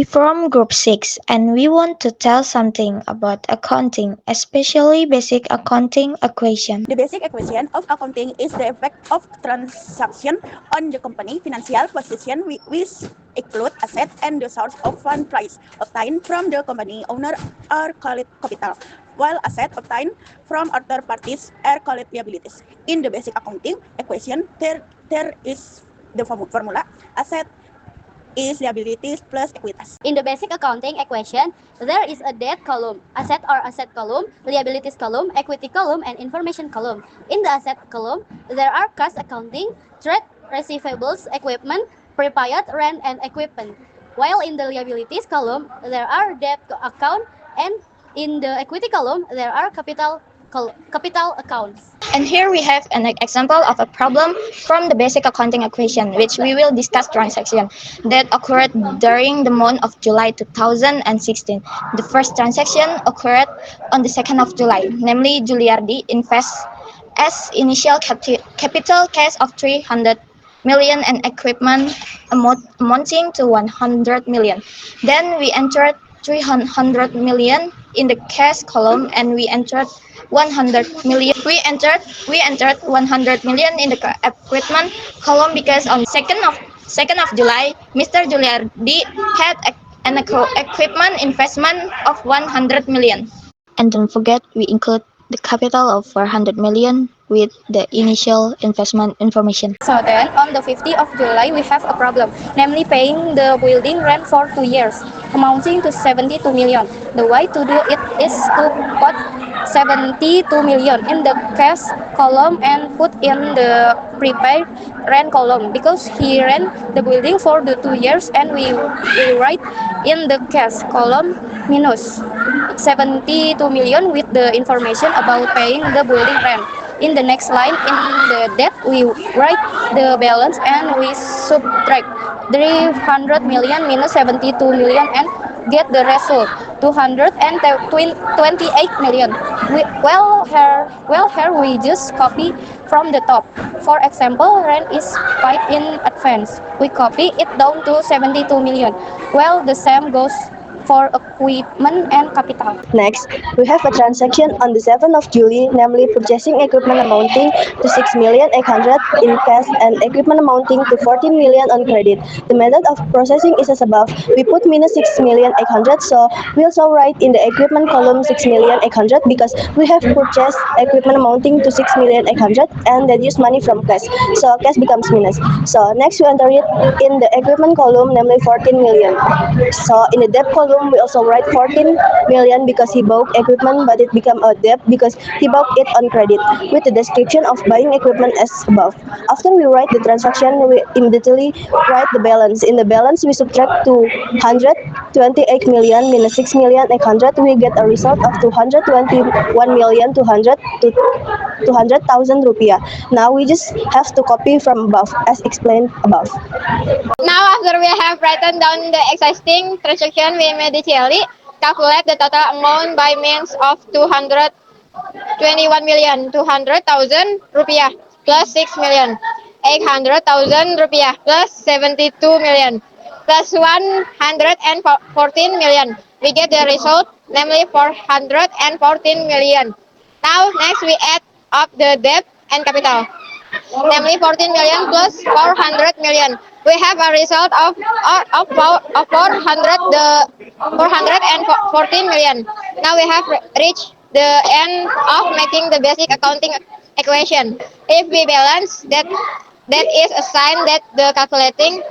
We from Group 6 and we want to tell something about accounting, especially basic accounting equation. The basic equation of accounting is the effect of transaction on the company financial position which include asset and the source of fund price obtained from the company owner are called capital, while asset obtained from other parties are called liabilities. In the basic accounting equation, there is the formula asset is liabilities plus equitas. In the basic accounting equation, there is a debt column, asset or asset column, liabilities column, equity column, and information column. In the asset column, there are cash accounting, trade receivables, equipment, prepaid rent, and equipment. While in the liabilities column, there are debt account, and in the equity column, there are capital accounts. And here we have an example of a problem from the basic accounting equation, which we will discuss transaction that occurred during the month of July 2016. The first transaction occurred on the 2nd of July, namely Giuliardi invests as initial capital cash of 300 million and equipment amounting to 100 million. Then we entered 300 million in the cash column and we entered 100 million. We entered 100 million in the equipment column because on 2nd of July, Mr. Giuliardi had an equipment investment of 100 million. And don't forget, we include the capital of 400 million with the initial investment information. So then, on the 15th of July, we have a problem, namely paying the building rent for 2 years, amounting to 72 million. The way to do it is to put 72 million in the cash column and put in the prepaid rent column, because he rent the building for the 2 years, and we write in the cash column minus 72 million with the information about paying the building rent. In the next line, in the debt, we write the balance and we subtract 300 million minus 72 million and get the result 228 million. Here we just copy from the top. For example, rent is paid in advance. We copy it down to 72 million. Well, the same goes for equipment and capital. Next, we have a transaction on the 7th of July, namely purchasing equipment amounting to 6,800,000 in cash and equipment amounting to 14 million on credit. The method of processing is as above. We put minus 6,800,000, so we also write in the equipment column 6,800,000 because we have purchased equipment amounting to 6,800,000 and that use money from cash, so cash becomes minus. So next we enter it in the equipment column, namely 14 million. So in the debt column, we also write 14 million because he bought equipment, but it became a debt because he bought it on credit, with the description of buying equipment as above. After we write the transaction, we immediately write the balance. In the balance, we subtract 228 million minus 6,800,000. We get a result of 221,200,000 rupiah. Now we just have to copy from above, as explained above. Now, after we have written down the existing transaction, we immediately calculate the total amount by means of 221,200,000 rupiah plus 6,800,000 rupiah plus 72 million plus 114 million. We get the result, namely 414 million. Now, next we add up the debt and capital, namely 14 million plus 400 million. We have a result of 414 million. Now we have reached the end of making the basic accounting equation. If we balance, that is a sign that the calculating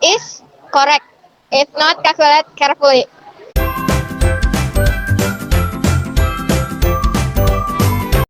is correct. If not, calculate carefully.